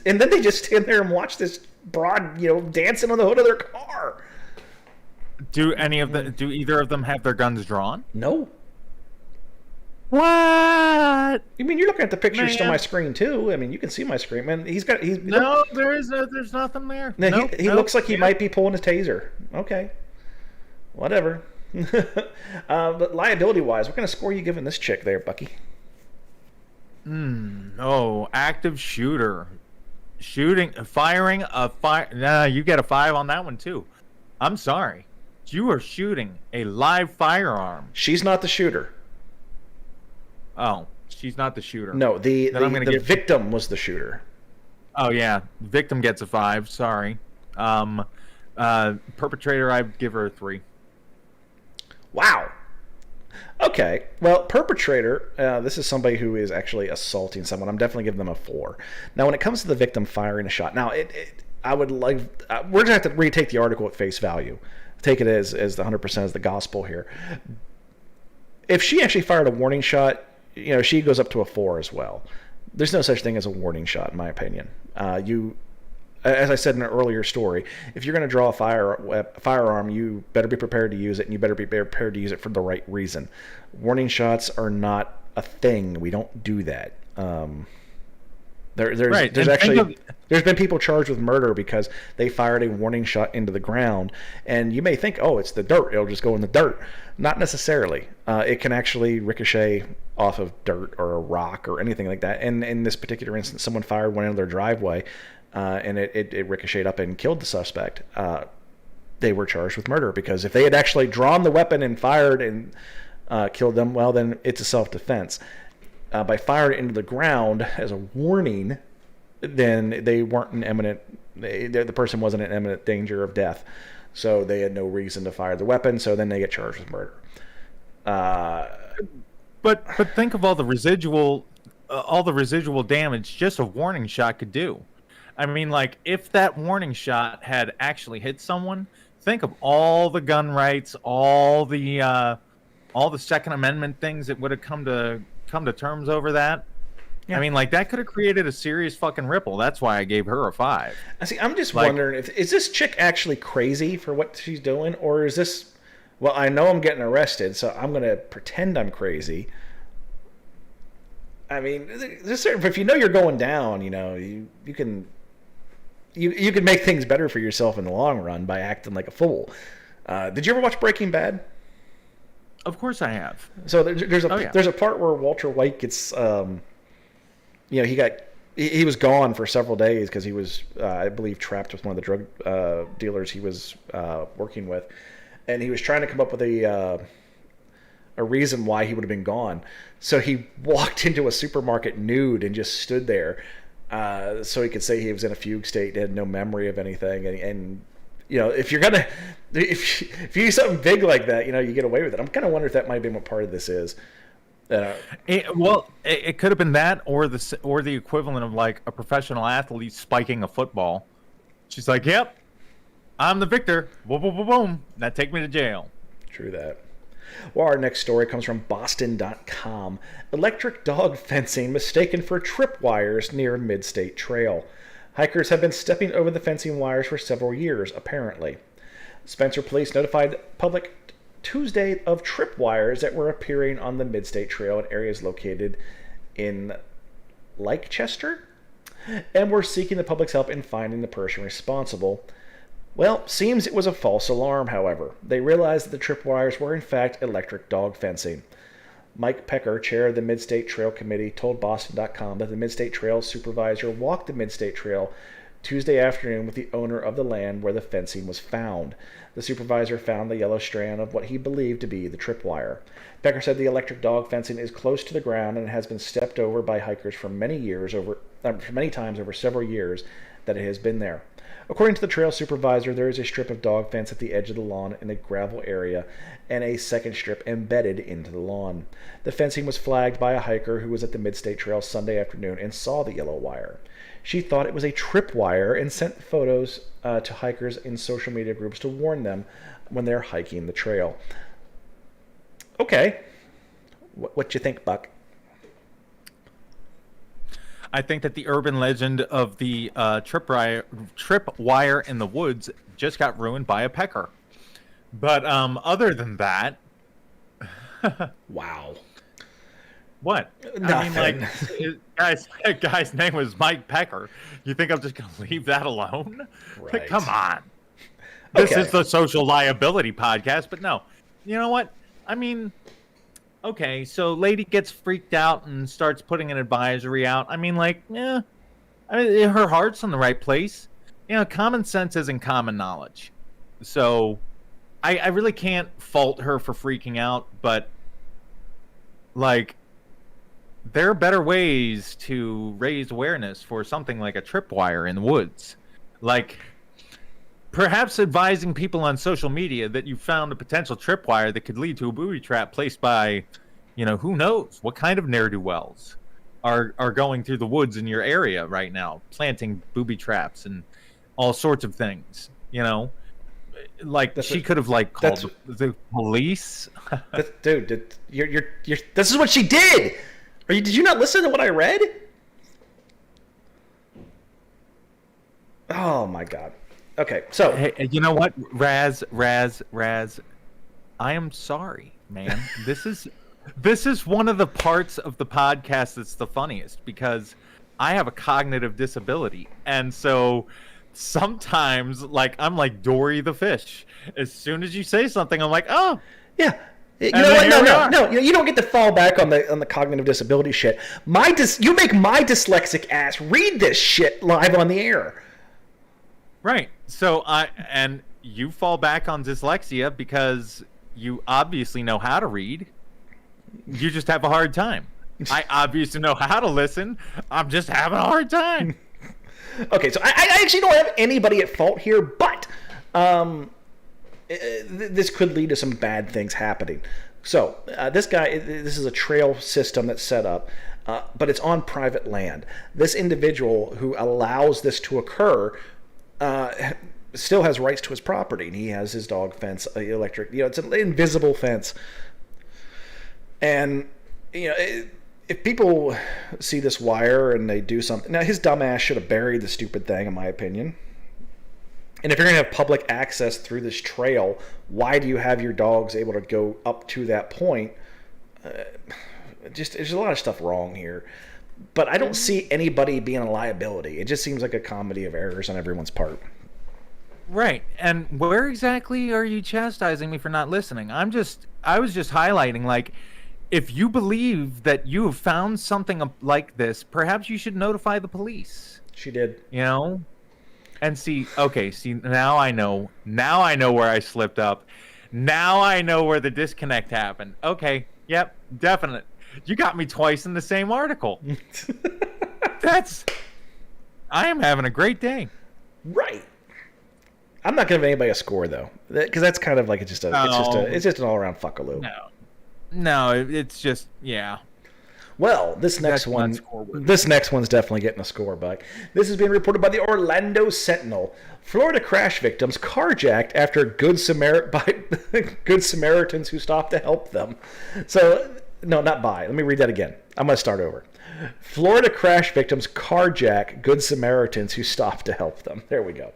Speaker 1: then they just stand there and watch this broad, dancing on the hood of their car.
Speaker 2: Do either of them have their guns drawn?
Speaker 1: No.
Speaker 2: What?
Speaker 1: You mean you're looking at the pictures on my screen too? I mean, you can see my screen, man. There's
Speaker 2: nothing there.
Speaker 1: He looks like he might be pulling a taser. Okay. Whatever. But liability-wise, what kind of score are you giving this chick there, Bucky?
Speaker 2: Active shooter. Firing a fire. Nah, you get a 5 on that one too. I'm sorry. You are shooting a live firearm.
Speaker 1: She's not the shooter.
Speaker 2: Oh, she's not the shooter.
Speaker 1: No, the victim was the shooter.
Speaker 2: Oh yeah, victim gets a 5. Sorry. Perpetrator, I'd give her a 3.
Speaker 1: Wow. Okay. Well, perpetrator, this is somebody who is actually assaulting someone. I'm definitely giving them a 4. Now, when it comes to the victim firing a shot, now I would like we're gonna have to retake the article at face value. Take it as the 100% as the gospel here. If she actually fired a warning shot, she goes up to a 4 as well. There's no such thing as a warning shot, in my opinion. As I said in an earlier story, if you're going to draw a firearm, you better be prepared to use it, and you better be prepared to use it for the right reason. Warning shots are not a thing. We don't do that. There's been people charged with murder because they fired a warning shot into the ground, and you may think, oh, it's the dirt, it'll just go in the dirt. Not necessarily. It can actually ricochet off of dirt or a rock or anything like that. And in this particular instance, someone fired one into their driveway, and it ricocheted up and killed the suspect. They were charged with murder because if they had actually drawn the weapon and fired and killed them, well, then it's a self-defense. By firing it into the ground as a warning, then they weren't the person wasn't in imminent danger of death, so they had no reason to fire the weapon, so then they get charged with murder.
Speaker 2: But think of all the residual damage just a warning shot could do. I mean, like, if that warning shot had actually hit someone, think of all the gun rights, all the Second Amendment things that would have come to terms over that. Yeah. I mean, like, that could have created a serious fucking ripple. That's why I gave her a 5.
Speaker 1: I'm just wondering, is this chick actually crazy for what she's doing, or is this, well, I know I'm getting arrested, so I'm going to pretend I'm crazy. I mean, if you know you're going down, you can make things better for yourself in the long run by acting like a fool. Did you ever watch Breaking Bad?
Speaker 2: Of course I have.
Speaker 1: So there's a part where Walter White gets he was gone for several days because he was I believe trapped with one of the drug dealers he was working with, and he was trying to come up with a reason why he would have been gone. So he walked into a supermarket nude and just stood there so he could say he was in a fugue state and had no memory of anything. And if you do something big like that, you get away with it. I'm kind of wondering if that might have been what part of this is.
Speaker 2: It could have been that, or the equivalent of like a professional athlete spiking a football. She's like, "Yep, I'm the victor. Boom, boom, boom, boom. Now take me to jail."
Speaker 1: True that. Well, our next story comes from Boston.com. Electric dog fencing mistaken for tripwires near Mid-State Trail. Hikers have been stepping over the fencing wires for several years, apparently. Spencer police notified public Tuesday of tripwires that were appearing on the Mid-State Trail in areas located in Leicester, and were seeking the public's help in finding the person responsible. Well, seems it was a false alarm, however. They realized that the tripwires were in fact electric dog fencing. Mike Pecker, chair of the Mid-State Trail Committee, told Boston.com that the Mid-State Trail supervisor walked the Mid-State Trail Tuesday afternoon with the owner of the land where the fencing was found. The supervisor found the yellow strand of what he believed to be the tripwire. Pecker said the electric dog fencing is close to the ground and has been stepped over by hikers for many times over several years that it has been there. According to the trail supervisor, there is a strip of dog fence at the edge of the lawn in a gravel area and a second strip embedded into the lawn. The fencing was flagged by a hiker who was at the Mid-State Trail Sunday afternoon and saw the yellow wire. She thought it was a tripwire and sent photos to hikers in social media groups to warn them when they're hiking the trail. Okay. What you think, Buck?
Speaker 2: I think that the urban legend of the tripwire in the woods just got ruined by a pecker. But other than that,
Speaker 1: wow.
Speaker 2: What?
Speaker 1: Nothing.
Speaker 2: I mean, like, guy's name was Mike Pecker. You think I'm just gonna leave that alone?
Speaker 1: Right.
Speaker 2: Come on. This
Speaker 1: Okay.
Speaker 2: is the social liability podcast, but no. You know what? I mean, okay, so lady gets freaked out and starts putting an advisory out. I mean, like, yeah, I mean, her heart's in the right place. You know, common sense isn't common knowledge. So I really can't fault her for freaking out, but, like, there are better ways to raise awareness for something like a tripwire in the woods. Like, perhaps advising people on social media that you found a potential tripwire that could lead to a booby trap placed by, you know, who knows what kind of ne'er-do-wells are going through the woods in your area right now, planting booby traps and all sorts of things, you know? Like, she could have, like, called the police.
Speaker 1: Dude, you're this is what she did! Did you not listen to what I read? Oh, my God. Okay, so...
Speaker 2: Hey, you know what? Raz, I am sorry, man. This is one of the parts of the podcast that's the funniest, because I have a cognitive disability. And so sometimes, like, I'm like Dory the fish. As soon as you say something, I'm like, oh.
Speaker 1: Yeah. You know what? No. You don't get to fall back on the cognitive disability shit. You make my dyslexic ass read this shit live on the air.
Speaker 2: Right. So and you fall back on dyslexia because you obviously know how to read. You just have a hard time. I obviously know how to listen. I'm just having a hard time.
Speaker 1: Okay, so I actually don't have anybody at fault here, but this could lead to some bad things happening. So this is a trail system that's set up, but it's on private land. This individual who allows this to occur still has rights to his property, and he has his dog fence, electric. You know, it's an invisible fence, and you know, if people see this wire and they do something, now his dumb ass should have buried the stupid thing, in my opinion. And if you're going to have public access through this trail, why do you have your dogs able to go up to that point? There's a lot of stuff wrong here. But I don't see anybody being a liability. It just seems like a comedy of errors on everyone's part.
Speaker 2: Right. And where exactly are you chastising me for not listening? I was just highlighting, like, if you believe that you have found something like this, perhaps you should notify the police.
Speaker 1: She did.
Speaker 2: You know? And see, now I know where I slipped up. Now I know where the disconnect happened. Okay, yep, definite. You got me twice in the same article. I am having a great day.
Speaker 1: Right. I'm not giving anybody a score though, because that's kind of like it's just an all around fuckaloo.
Speaker 2: No, it's just, yeah.
Speaker 1: Well, this next one's definitely getting a score, Buck. This has been reported by the Orlando Sentinel. Florida crash victims carjacked after by Good Samaritans who stopped to help them. So, no, not by. Let me read that again. I'm going to start over. Florida crash victims carjack Good Samaritans who stopped to help them. There we go.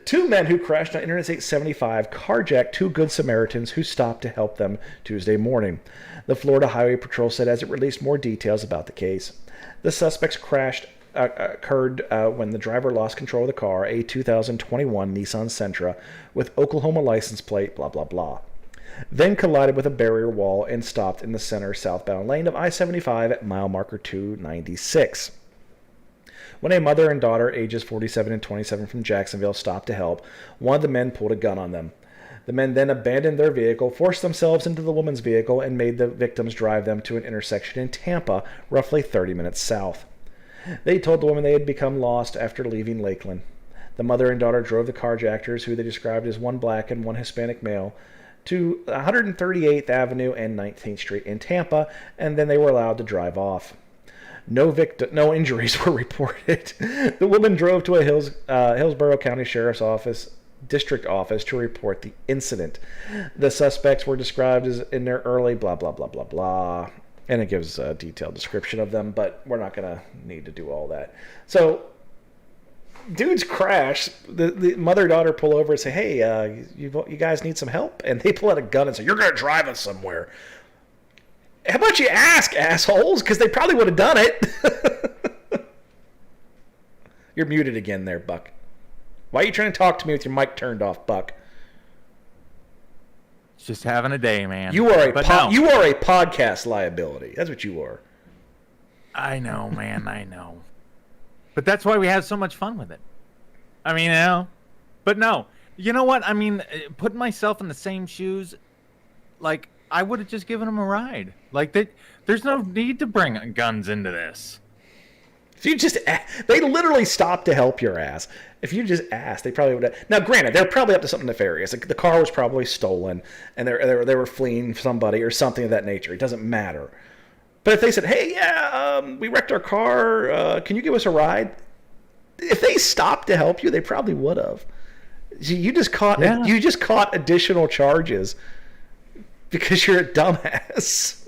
Speaker 1: 2 men who crashed on Interstate 75 carjacked 2 Good Samaritans who stopped to help them Tuesday morning. The Florida Highway Patrol said as it released more details about the case. The suspects occurred when the driver lost control of the car, a 2021 Nissan Sentra with Oklahoma license plate, blah, blah, blah. Then collided with a barrier wall and stopped in the center southbound lane of I-75 at mile marker 296. When a mother and daughter, ages 47 and 27 from Jacksonville, stopped to help, one of the men pulled a gun on them. The men then abandoned their vehicle, forced themselves into the woman's vehicle, and made the victims drive them to an intersection in Tampa, roughly 30 minutes south. They told the woman they had become lost after leaving Lakeland. The mother and daughter drove the carjackers, who they described as one black and one Hispanic male, to 138th Avenue and 19th Street in Tampa, and then they were allowed to drive off. No injuries were reported. The woman drove to a Hillsborough County Sheriff's District Office to report the incident. The suspects were described as in their early blah, blah, blah, blah, blah. And it gives a detailed description of them, but we're not going to need to do all that. So, dudes crash. The mother-daughter pull over and say, hey, you guys need some help? And they pull out a gun and say, you're going to drive us somewhere. How about you ask, assholes? Because they probably would have done it. You're muted again there, Buck. Why are you trying to talk to me with your mic turned off, Buck?
Speaker 2: Just having a day, man.
Speaker 1: You are a podcast liability. That's what you are.
Speaker 2: I know, man. I know. But that's why we have so much fun with it. I mean, but no. You know what? I mean, putting myself in the same shoes, like, I would have just given them a ride. Like, there's no need to bring guns into this.
Speaker 1: If you just, they literally stopped to help your ass. If you just asked, they probably would have. Now, granted, they're probably up to something nefarious. Like, the car was probably stolen, and they were fleeing somebody or something of that nature. It doesn't matter. But if they said, hey, yeah, we wrecked our car. Can you give us a ride? If they stopped to help you, they probably would have. You just caught additional charges because you're a dumbass.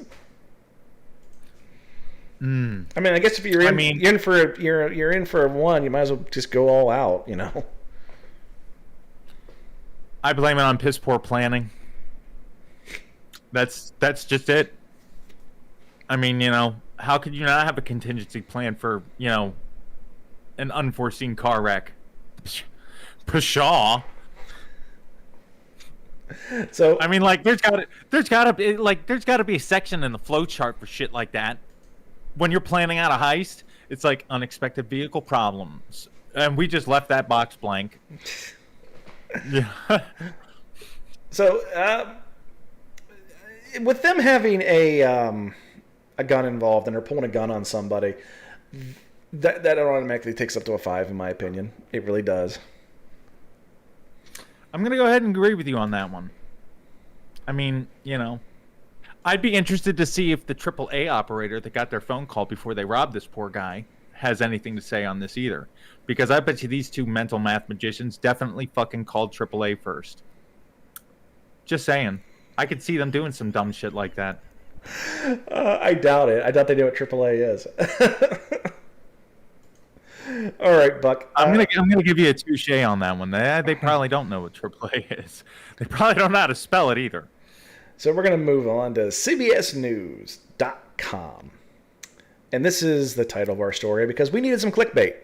Speaker 1: I mean, I guess if you're in for one, you might as well just go all out, you know.
Speaker 2: I blame it on piss poor planning. That's just it. I mean, you know, how could you not have a contingency plan for, you know, an unforeseen car wreck? Pshaw.
Speaker 1: So
Speaker 2: I mean, like, there's gotta be a section in the flow chart for shit like that. When you're planning out a heist, it's like unexpected vehicle problems, and we just left that box blank. Yeah.
Speaker 1: So, with them having a gun involved and they're pulling a gun on somebody, that automatically takes up to a 5, in my opinion. It really does.
Speaker 2: I'm gonna go ahead and agree with you on that one. I mean, you know, I'd be interested to see if the AAA operator that got their phone call before they robbed this poor guy has anything to say on this either. Because I bet you these two mental math magicians definitely fucking called AAA first. Just saying. I could see them doing some dumb shit like that.
Speaker 1: I doubt it. I doubt they know what AAA is. All right, Buck.
Speaker 2: I'm gonna give you a touche on that one. They probably don't know what AAA is. They probably don't know how to spell it either.
Speaker 1: So we're going to move on to CBSNews.com. And this is the title of our story because we needed some clickbait.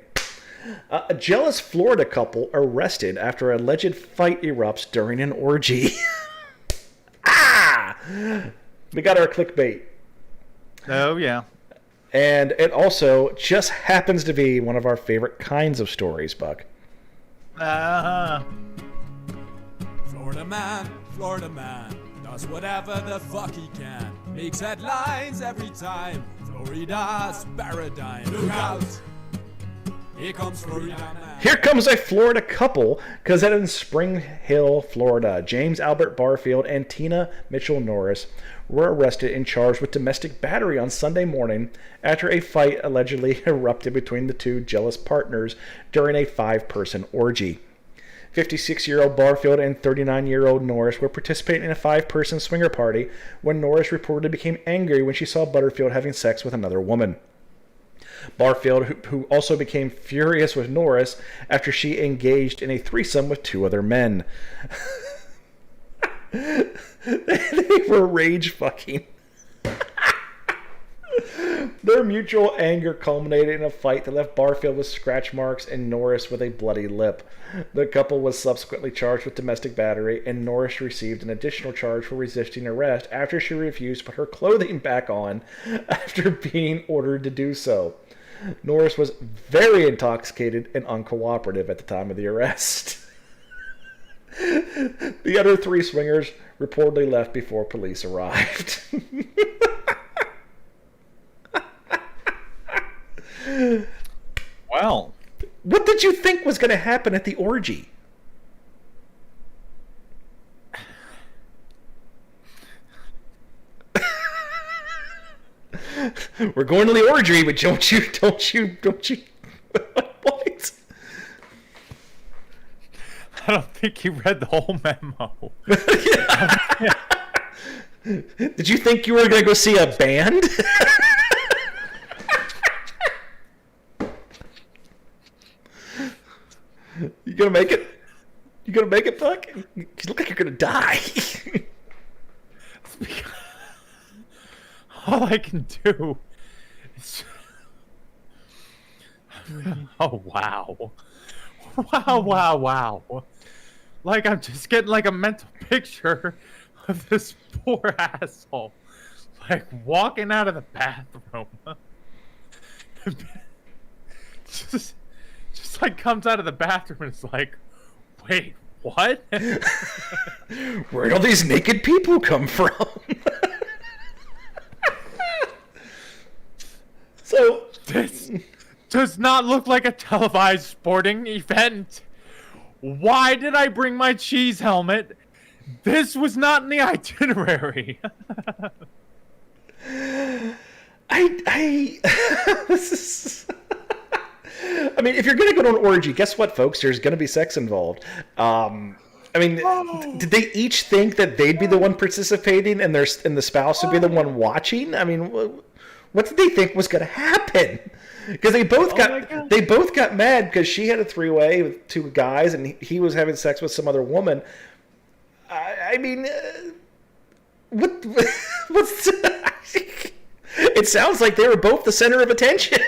Speaker 1: A jealous Florida couple arrested after alleged fight erupts during an orgy. We got our clickbait.
Speaker 2: Oh, yeah.
Speaker 1: And it also just happens to be one of our favorite kinds of stories, Buck.
Speaker 2: Uh-huh.
Speaker 3: Florida man. Does whatever the fuck he can. Makes headlines every time. Florida's paradigm. Look out! Here comes Florida man.
Speaker 1: Here comes a Florida couple, because in Spring Hill, Florida, James Albert Barfield and Tina Mitchell Norris were arrested and charged with domestic battery on Sunday morning after a fight allegedly erupted between the two jealous partners during a 5-person orgy. 56-year-old Barfield and 39-year-old Norris were participating in a 5-person swinger party when Norris reportedly became angry when she saw Butterfield having sex with another woman. Barfield, who also became furious with Norris after she engaged in a threesome with 2 other men. They were rage fucking. Their mutual anger culminated in a fight that left Barfield with scratch marks and Norris with a bloody lip. The couple was subsequently charged with domestic battery, and Norris received an additional charge for resisting arrest after she refused to put her clothing back on after being ordered to do so. Norris was very intoxicated and uncooperative at the time of the arrest. The other 3 swingers reportedly left before police arrived.
Speaker 2: Well,
Speaker 1: what did you think was going to happen at the orgy? We're going to the orgy, but don't you. What?
Speaker 2: I don't think you read the whole memo.
Speaker 1: Did you think you were going to go see a band? You gonna make it? You gonna make it, Buck? You look like you're gonna die.
Speaker 2: All I can do is... Oh, wow. Wow. Like, I'm just getting, like, a mental picture of this poor asshole. Like, walking out of the bathroom. just like, comes out of the bathroom and is like, wait, what?
Speaker 1: Where'd all these naked people come from? So,
Speaker 2: This does not look like a televised sporting event. Why did I bring my cheese helmet? This was not in the itinerary.
Speaker 1: This is... I mean, if you're going to go to an orgy, guess what, folks? There's going to be sex involved. I mean, did they each think that they'd be the one participating and the spouse would be the one watching? I mean, what did they think was going to happen? Because they both got mad because she had a 3-way with 2 guys and he was having sex with some other woman. I mean, what's? It sounds like they were both the center of attention.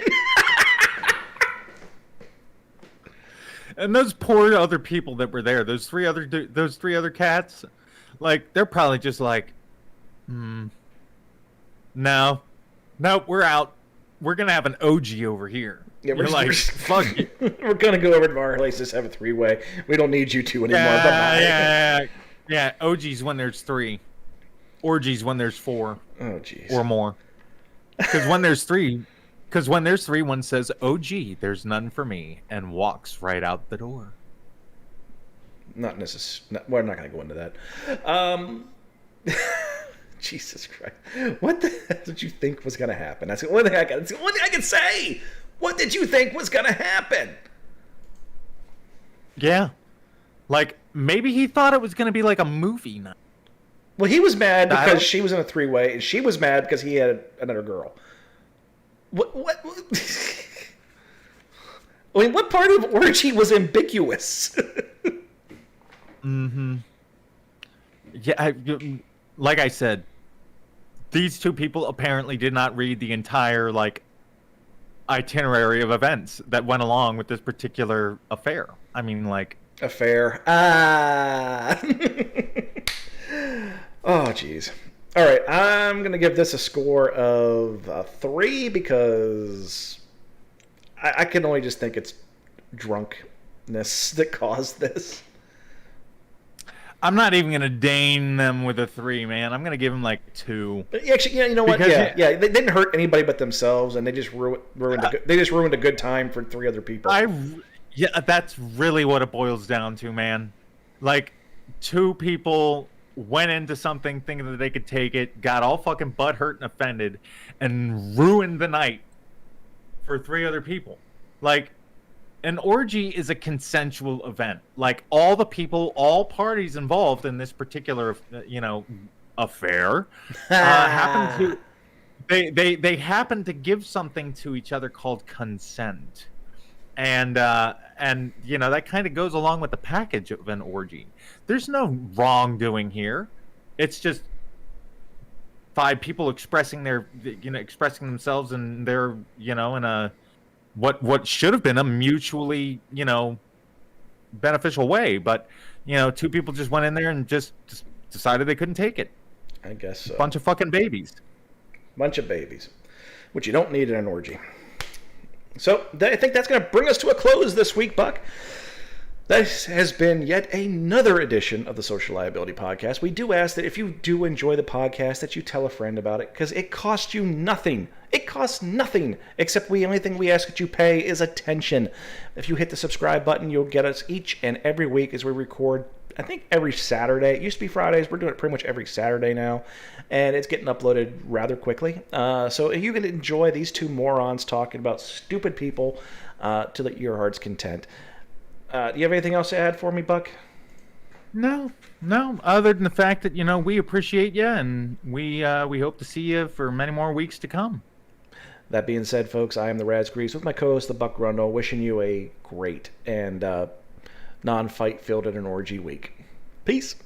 Speaker 2: And those poor other people that were there, those three other cats, like, they're probably just like, no, we're out. We're gonna have an OG over here.
Speaker 1: Yeah,
Speaker 2: we're like, fuck you.
Speaker 1: We're gonna go over to our place, just have a 3-way. We don't need you 2 anymore.
Speaker 2: Yeah. OGs when there's 3, orgies when there's 4.
Speaker 1: Oh, jeez.
Speaker 2: Or more. Because when there's 3, one says, "Oh, gee, there's none for me," and walks right out the door.
Speaker 1: Not necessarily. We're not going to go into that. Jesus Christ! What the hell did you think was going to happen? That's the only thing I can say. What did you think was going to happen?
Speaker 2: Yeah, like maybe he thought it was going to be like a movie night.
Speaker 1: Well, he was mad because she was in a 3-way, and she was mad because he had another girl. What? I mean, what part of orgy was ambiguous?
Speaker 2: Mm-hmm. Yeah, like I said, these 2 people apparently did not read the entire, like, itinerary of events that went along with this particular affair. I mean, like...
Speaker 1: Affair. Oh, jeez. All right, I'm going to give this a score of 3 because I can only just think it's drunkenness that caused this.
Speaker 2: I'm not even gonna deign them with a 3, man. I'm gonna give them like 2.
Speaker 1: But actually, you know what?
Speaker 2: Because
Speaker 1: Yeah. They didn't hurt anybody but themselves, and they just ruined a good time for 3 other people.
Speaker 2: Yeah, that's really what it boils down to, man. Like, 2 people went into something thinking that they could take it, got all fucking butthurt and offended, and ruined the night for 3 other people. Like, an orgy is a consensual event. Like, all the people, all parties involved in this particular, affair, happen to they happen to give something to each other called consent. And that kind of goes along with the package of an orgy. There's no wrongdoing here. It's just 5 people expressing themselves in their, in a what should have been a mutually, beneficial way. But, 2 people just went in there and just decided they couldn't take it.
Speaker 1: I guess so.
Speaker 2: Bunch of fucking babies.
Speaker 1: Bunch of babies, which you don't need in an orgy. So I think that's going to bring us to a close this week, Buck. This has been yet another edition of the Social Liability Podcast. We do ask that if you do enjoy the podcast, that you tell a friend about it, because it costs you nothing. It costs nothing, except the only thing we ask that you pay is attention. If you hit the subscribe button, you'll get us each and every week as we record, I think, every Saturday. It used to be Fridays. We're doing it pretty much every Saturday now, and it's getting uploaded rather quickly. So if you can enjoy these 2 morons talking about stupid people to your heart's content. Do you have anything else to add for me, Buck?
Speaker 2: No. Other than the fact that we appreciate you, and we hope to see you for many more weeks to come.
Speaker 1: That being said, folks, I am the Raz Grease with my co-host, the Buck Grundle, wishing you a great and non-fight filled and an orgy week. Peace.